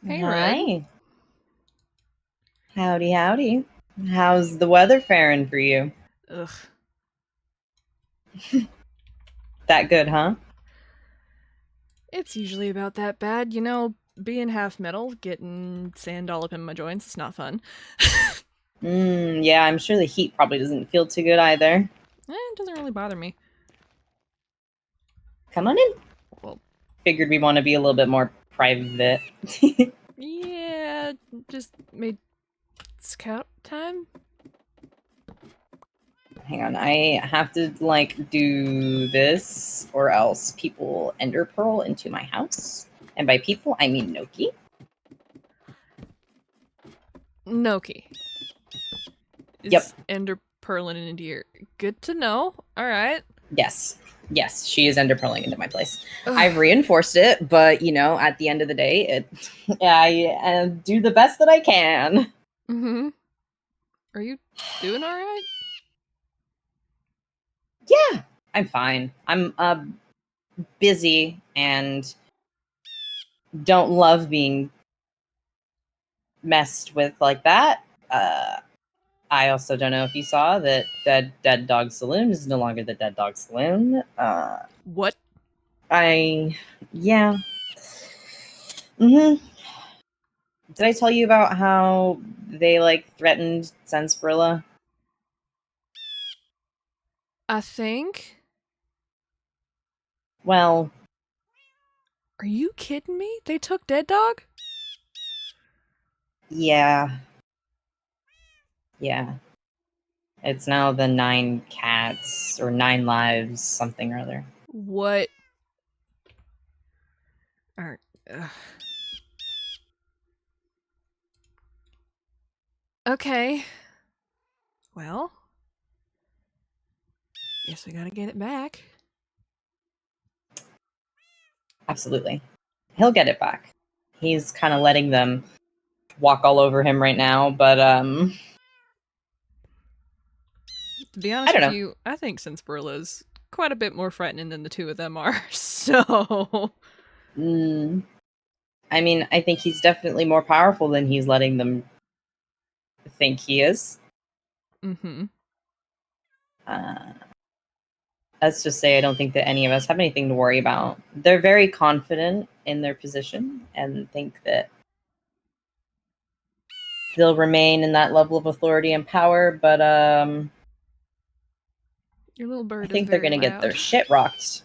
Hey, Red. Hi. Howdy, howdy. How's the weather faring for you? Ugh. That good, huh? It's usually about that bad. Being half metal, getting sand all up in my joints, it's not fun. Yeah, I'm sure the heat probably doesn't feel too good either. It doesn't really bother me. Come on in. Well, Figured we want to be a little bit more private. yeah, just made scout time? Hang on, I have to do this or else people ender pearl into my house. And by people, I mean Noki. Noki. Yep. Is Ender Perlin into your. Good to know. Alright. Yes. Yes, she is ender pearling into my place. Ugh. I've reinforced it, but at the end of the day, I do the best that I can. Mm-hmm. Are you doing alright? Yeah, I'm fine. I'm busy and don't love being messed with like that. I also don't know if you saw that Dead Dog Saloon is no longer the Dead Dog Saloon. What? I yeah. hmm Did I tell you about how they threatened Sensbrilla? I think. Well, Are you kidding me? They took Dead Dog? yeah, yeah. It's now the 9 cats or 9 lives, something or other. What? Alright. Ugh. Okay. Well, guess we gotta get it back. Absolutely. He'll get it back. He's kind of letting them walk all over him right now, but To be I honest don't with know. you, I think Sensbrilla's quite a bit more frightening than the two of them are. So, Mm, I mean, I think he's definitely more powerful than he's letting them think he is. mm-hmm. Uh, let's just say I don't think that any of us have anything to worry about. They're very confident in their position and think that they'll remain in that level of authority and power, but Your little I bird is think they're very gonna get their loud. shit rocked.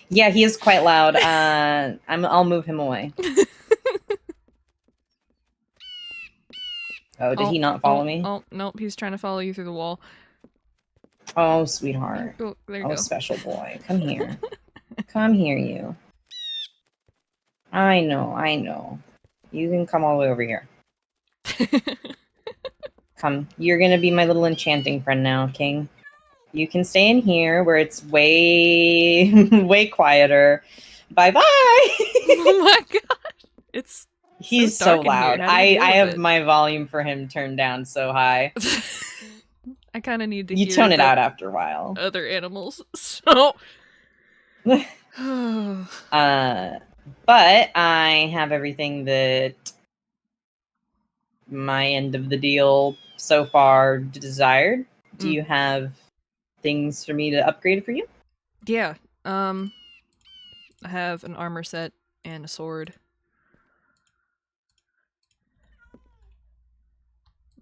Yeah, he is quite loud. I'll move him away. Oh, did Oh, he not follow oh, me? oh, nope, he's trying to follow you through the wall. Oh, sweetheart. Oh, there you Oh, go. special boy. Come here. Come here, you. I know, I know. You can come all the way over here. Come. You're gonna be my little enchanting friend now, King. You can stay in here where it's way, way quieter. Bye bye! Oh my gosh. It's so He's so dark in here. loud. How do you I deal with have it? my volume for him turned down so high. I kind of need to You hear tone it the out after a while. other animals. So, uh, but I have everything that my end of the deal so far desired. Do mm, you have things for me to upgrade for you? yeah. Um, I have an armor set and a sword.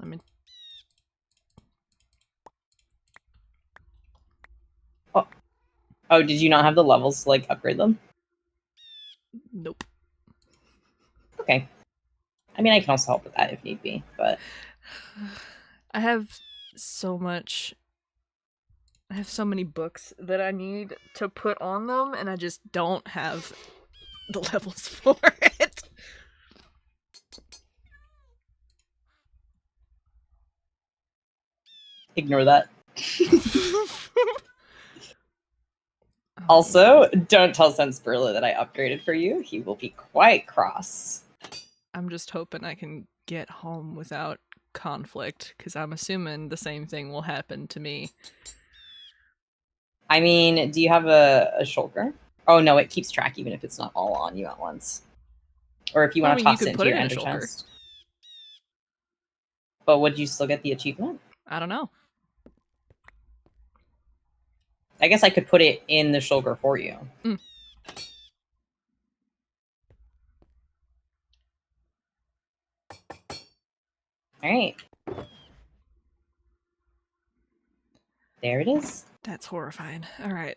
I mean, Oh, oh, did you not have the levels to upgrade them? nope. Okay. I mean, I can also help with that if need be, but I have so much. I have so many books that I need to put on them, and I just don't have the levels for it. ignore that. Oh man. Also, don't tell Sensperla that I upgraded for you. He will be quite cross. I'm just hoping I can get home without conflict, because I'm assuming the same thing will happen to me. I mean, do you have a shulker? Oh no, it keeps track even if it's not all on you at once. Or if you Well, I want to mean, you toss it could into put it your in a ender shulker. chest. But would you still get the achievement? I don't know. I guess I could put it in the shulker for you. Mm. All right. There it is. That's horrifying. All right.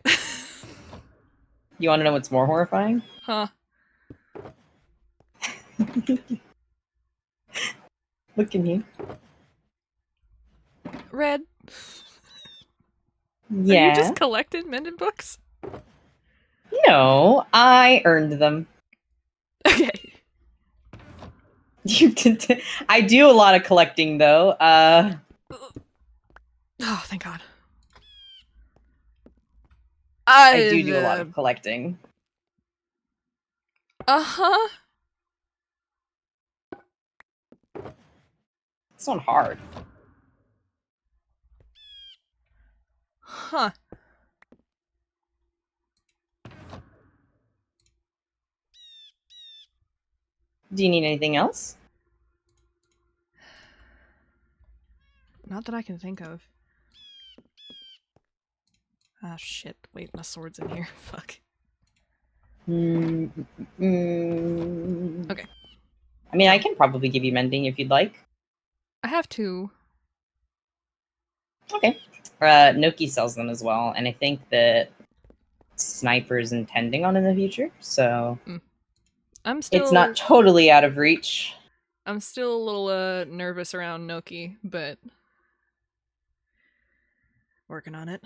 You want to know what's more horrifying? Huh. Look at me. Red. Yeah. Are you just collecting mended books? No, I earned them. Okay. You did. I do a lot of collecting, though. Oh, thank God. I do a lot of collecting. Uh-huh. It's not hard. Huh. Do you need anything else? Not that I can think of. Ah, shit. Wait, my sword's in here. Fuck. Okay. Okay. I mean, I can probably give you mending if you'd like. I have two. Okay. Noki sells them as well, and I think that Sniper's intending on in the future, so I'm still. it's not totally out of reach. I'm still a little nervous around Noki, but working on it.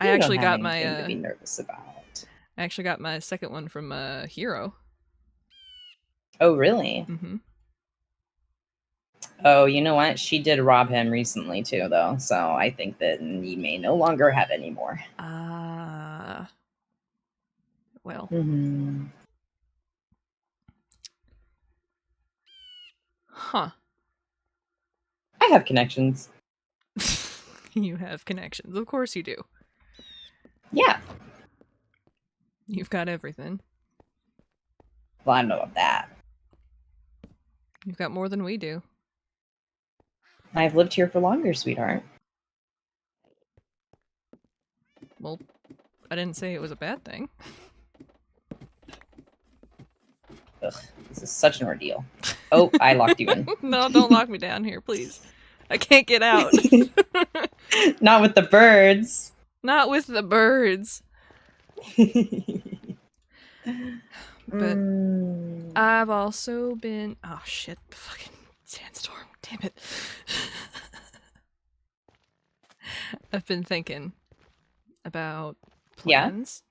I actually got my to be nervous about. I actually got my second one from Hero. Oh, really? Mm-hmm. Oh, you know what? She did rob him recently too, though. So I think that he may no longer have any more. Ah. Well. Mm-hmm. Huh. I have connections. You have connections. Of course you do. Yeah. You've got everything. Well, I don't know about that. You've got more than we do. I've lived here for longer, sweetheart. Well, I didn't say it was a bad thing. Ugh, this is such an ordeal. Oh, I locked you in. No, don't lock me down here, please. I can't get out. Not with the birds. Not with the birds. But I've also been... Oh, shit. Fucking sandstorm. Damn it. I've been thinking about plans.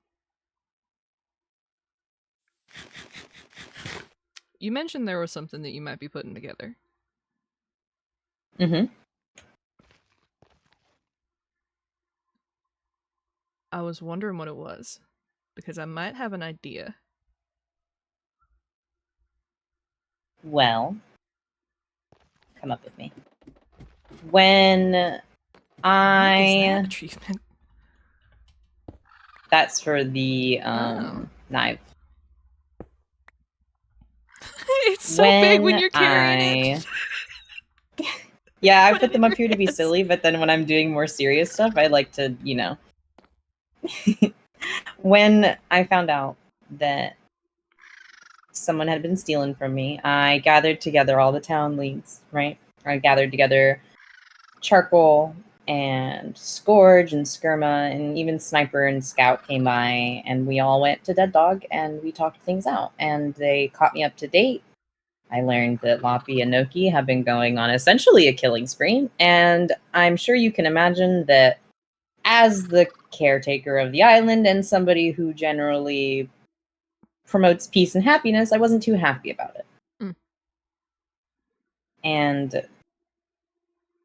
Yeah? You mentioned there was something that you might be putting together. Mm-hmm. I was wondering what it was, because I might have an idea. Well, come up with me. When What is that achievement? That's for the Oh. knife. It's so big when you're carrying it. Yeah, I put them up here to be silly, but then when I'm doing more serious stuff, I like to, you know. When I found out that someone had been stealing from me, I gathered together all the town leads, right? I gathered together Charcoal and Scourge and Skirma, and even Sniper and Scout came by, and we all went to Dead Dog and we talked things out, and they caught me up to date. I learned that Loppy and Noki have been going on essentially a killing spree, and I'm sure you can imagine that as the caretaker of the island and somebody who generally promotes peace and happiness, I wasn't too happy about it. Mm. And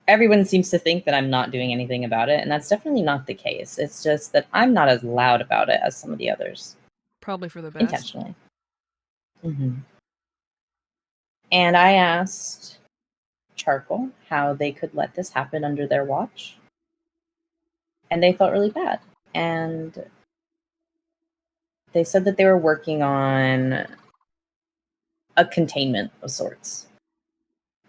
everyone seems to think that I'm not doing anything about it, and that's definitely not the case. It's just that I'm not as loud about it as some of the others. Probably for the best. Intentionally. Mm-hmm. And I asked Charcoal how they could let this happen under their watch. And they felt really bad. And They said that they were working on a containment of sorts.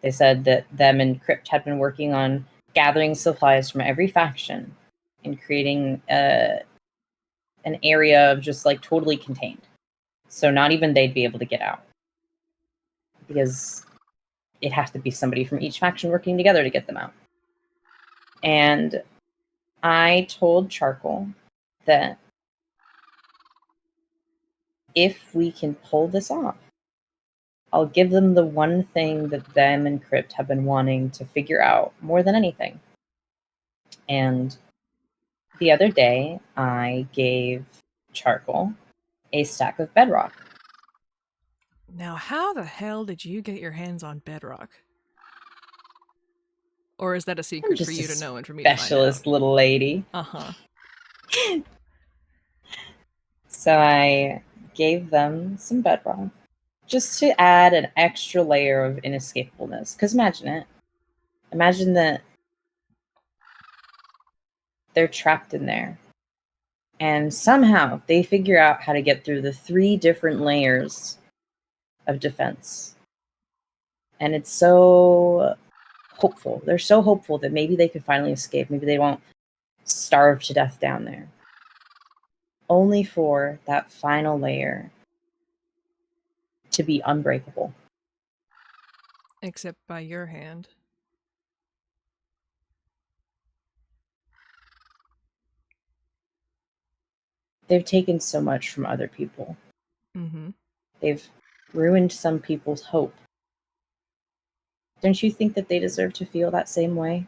They said that them and Crypt had been working on gathering supplies from every faction and creating an area of just like totally contained. So not even they'd be able to get out. Because it has to be somebody from each faction working together to get them out. And I told Charcoal that if we can pull this off, I'll give them the one thing that them and Crypt have been wanting to figure out more than anything. And the other day, I gave Charcoal a stack of bedrock. Now, how the hell did you get your hands on bedrock? Or is that a I'm secret for just you a to know and for me to find out? specialist little lady. Uh-huh. So I gave them some bedrock just to add an extra layer of inescapableness. Because imagine it. Imagine that they're trapped in there. And somehow they figure out how to get through the 3 different layers of defense. And it's so hopeful. They're so hopeful that maybe they could finally escape. Maybe they won't starve to death down there. Only for that final layer to be unbreakable. Except by your hand. They've taken so much from other people. Mm-hmm. They've ruined some people's hope. Don't you think that they deserve to feel that same way?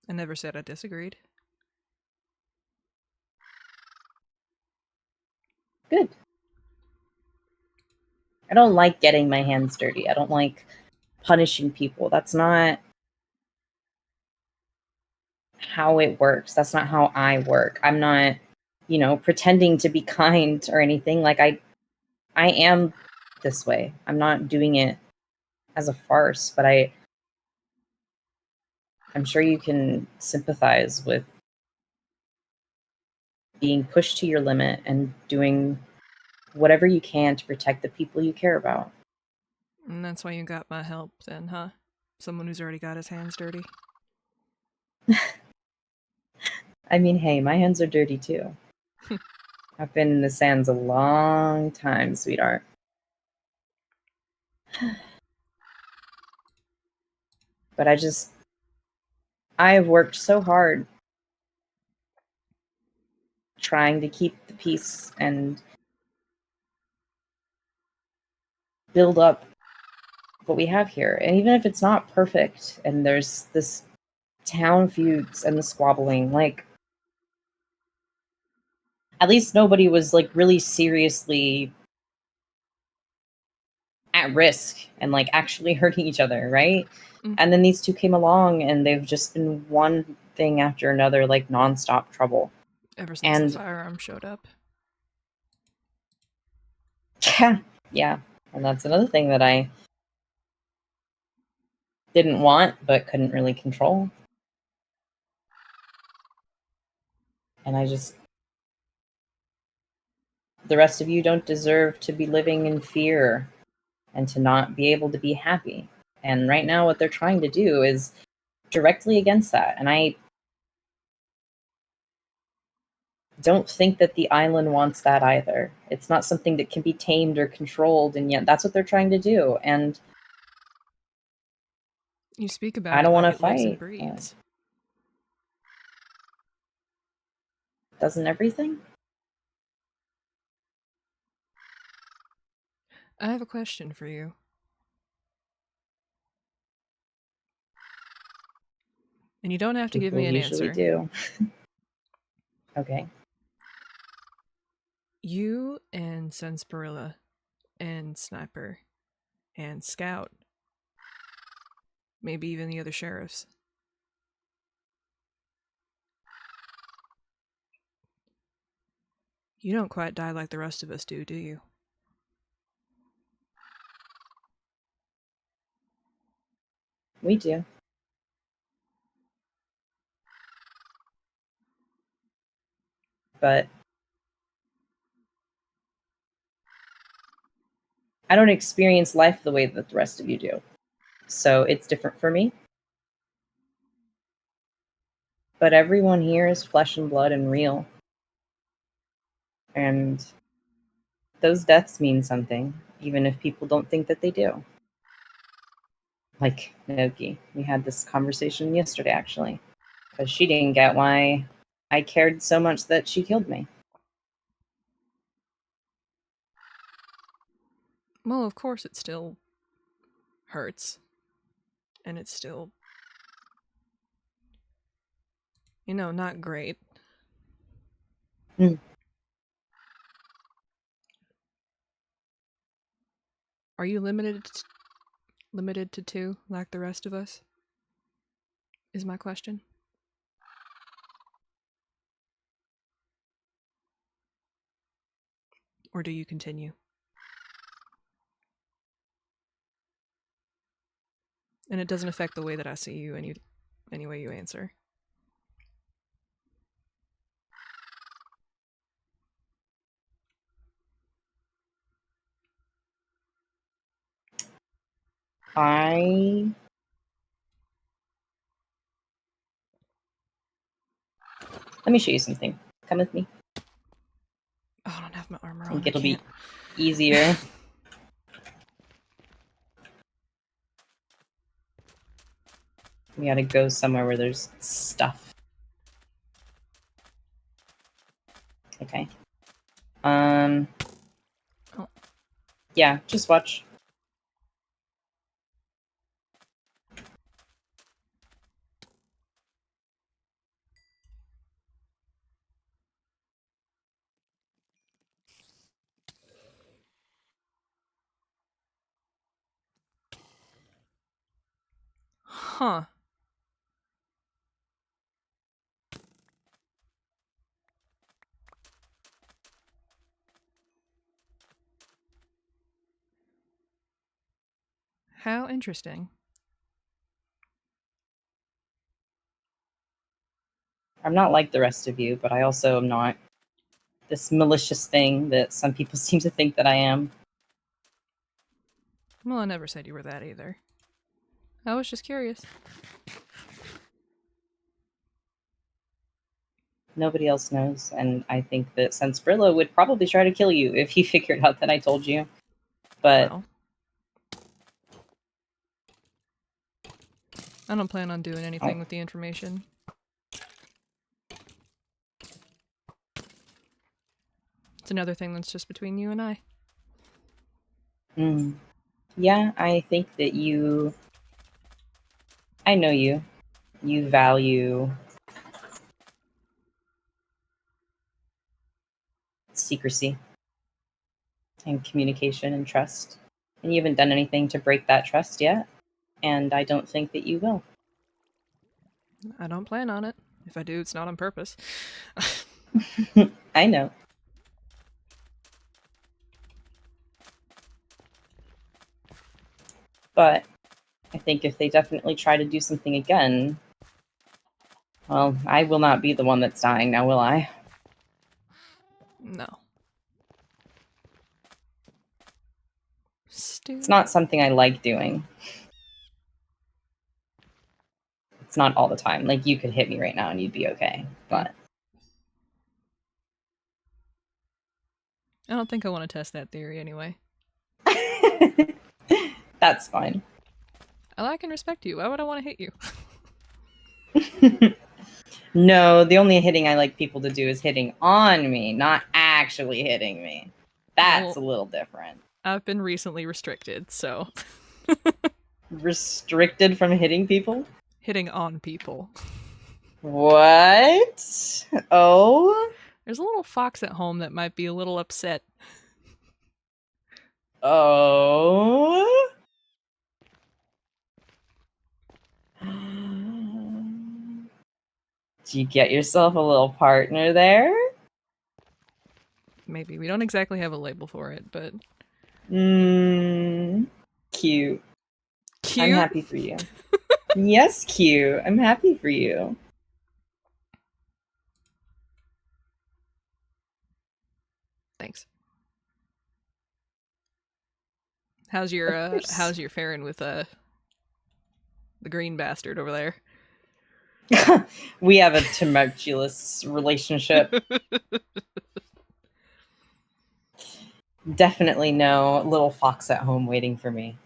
I never said I disagreed. Good. I don't like getting my hands dirty. I don't like punishing people. That's not how it works. That's not how I work. I'm not, pretending to be kind or anything. Like I am this way. I'm not doing it as a farce, but I'm sure you can sympathize with being pushed to your limit and doing whatever you can to protect the people you care about. And that's why you got my help then, huh? Someone who's already got his hands dirty. I mean, hey, my hands are dirty too. I've been in the sands a long time, sweetheart. But I have worked so hard trying to keep the peace and build up what we have here. And even if it's not perfect and there's this town feuds and the squabbling, like at least nobody was like really seriously at risk and like actually hurting each other, right? Mm. And then these two came along and they've just been one thing after another, like nonstop trouble. Ever since And the firearm showed up. yeah. And that's another thing that I didn't want but couldn't really control. And the rest of you don't deserve to be living in fear and to not be able to be happy. And right now, what they're trying to do is directly against that. And I don't think that the island wants that either. It's not something that can be tamed or controlled, and yet that's what they're trying to do. And You speak about I it don't want like to it lives and fight. breathes. Doesn't everything? I have a question for you. And you don't have to give People me an usually answer. do. Okay. You and Sarsaparilla and Sniper and Scout, maybe even the other sheriffs. You don't quite die like the rest of us do you? We do. But I don't experience life the way that the rest of you do. So it's different for me. But everyone here is flesh and blood and real. And those deaths mean something, even if people don't think that they do. Like Naoki. We had this conversation yesterday, actually, because she didn't get why I cared so much that she killed me. Well, of course it still hurts. And it's still, not great. Mm. Are you limited to 2 like the rest of us? Is my question. Or do you continue? And it doesn't affect the way that I see you any way you answer. Let me show you something. Come with me. Oh, I don't have my armor I on. think it'll I be can't. easier. We gotta go somewhere where there's stuff. Okay. Oh. Yeah, just watch. Huh. How interesting. I'm not like the rest of you, but I also am not this malicious thing that some people seem to think that I am. Well, I never said you were that either. I was just curious. Nobody else knows, and I think that Sensbrilla would probably try to kill you if he figured out that I told you. But Well, I don't plan on doing anything with the information. It's another thing that's just between you and I. Yeah, I think that I know you. You value secrecy and communication and trust. And you haven't done anything to break that trust yet. And I don't think that you will. I don't plan on it. If I do, it's not on purpose. I know. But I think if they definitely try to do something again, well, I will not be the one that's dying now, will I? No. It's not something I like doing. It's not all the time. Like, you could hit me right now and you'd be okay. But I don't think I want to test that theory anyway. that's fine. I like and respect you. Why would I want to hit you? No, the only hitting I like people to do is hitting on me, not actually hitting me. That's Well, a little different. I've been recently restricted, so. Restricted from hitting people? Hitting on people. What? Oh? There's a little fox at home that might be a little upset. Oh? Do you get yourself a little partner there? Maybe. We don't exactly have a label for it, but. Cute. I'm Cute? happy for you. Yes, cute. I'm happy for you. Thanks. How's Of your course. faring with the green bastard over there? We have a tumultuous relationship. Definitely no little fox at home waiting for me.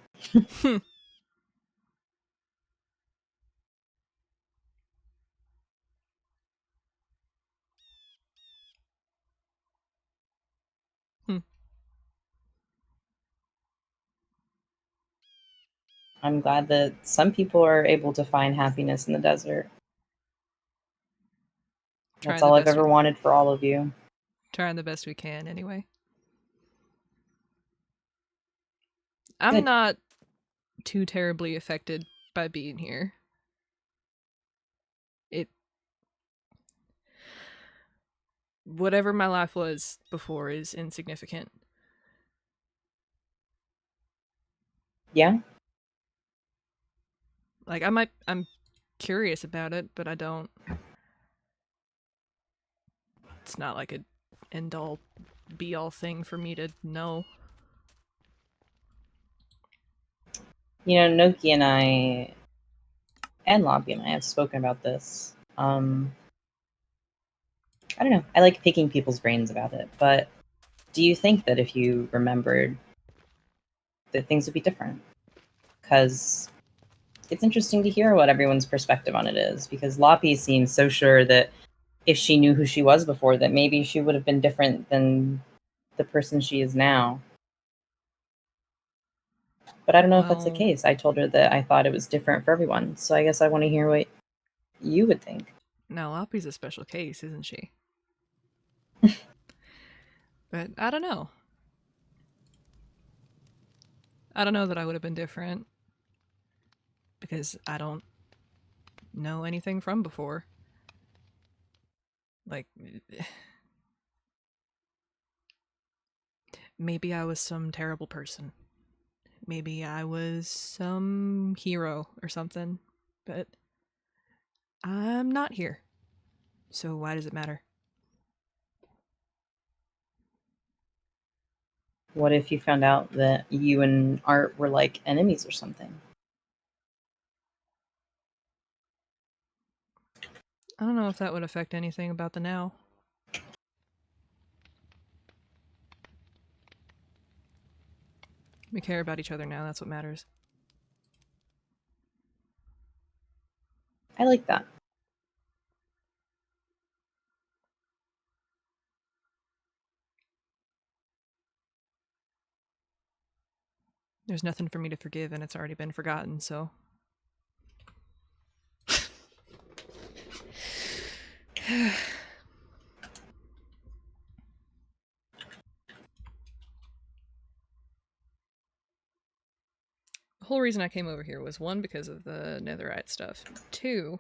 Hmm. I'm glad that some people are able to find happiness in the desert. That's Trying the all I've best ever wanted for all of you. we can anyway. I'm Good. not too terribly affected by being here. It Whatever my life was before is insignificant. Yeah? Like I'm curious about it, but I don't. It's not like a end all be all thing for me to know. You know, Noki and I, and Lobby and I have spoken about this. I don't know. I like picking people's brains about it, but do you think that if you remembered that things would be different? Because it's interesting to hear what everyone's perspective on it is, because Loppy seems so sure that if she knew who she was before, that maybe she would have been different than the person she is now. But I don't know if that's the Well, case. I told her that I thought it was different for everyone. So I guess I want to hear what you would think. now Loppy's a special case, isn't she? But I don't know. I don't know that I would have been different because I don't know anything from before. Like, maybe I was some terrible person. Maybe I was some hero or something. But I'm not here. So why does it matter? What if you found out that you and Art were like enemies or something? I don't know if that would affect anything about the now. We care about each other now, that's what matters. I like that. There's nothing for me to forgive and it's already been forgotten, so. The whole reason I came over here was one, because of the netherite stuff. Two,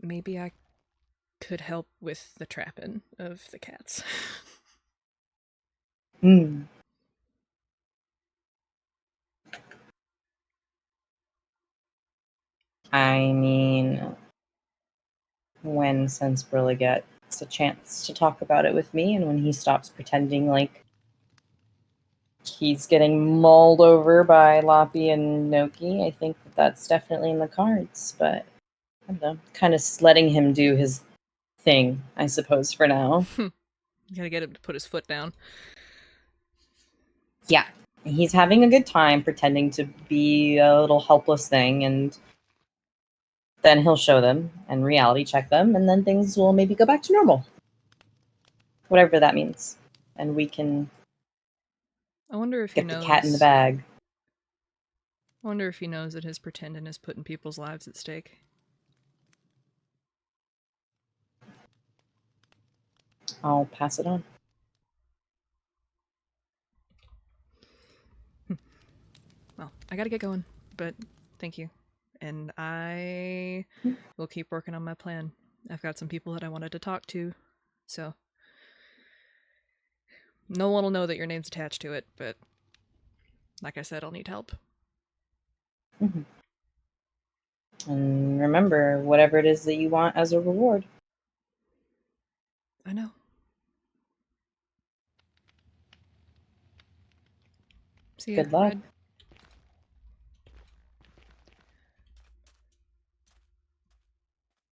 maybe I could help with the trapping of the cats. Hmm. I mean, when Sensibility gets a chance to talk about it with me, and when he stops pretending like he's getting mauled over by Loppy and Noki, I think that that's definitely in the cards. But I don't know, kind of letting him do his thing, I suppose, for now. You gotta get him to put his foot down. Yeah, he's having a good time pretending to be a little helpless thing, and then he'll show them and reality check them, and then things will maybe go back to normal, whatever that means, and we can I wonder if he get the cat in the knows. bag. I wonder if he knows that his pretending is putting people's lives at stake. I'll pass it on. Well, I gotta get going, but thank you. And I will keep working on my plan. I've got some people that I wanted to talk to, so no one will know that your name's attached to it, but like I said, I'll need help. Mm-hmm. And remember, whatever it is that you want as a reward. I know. See ya. Good luck. Red.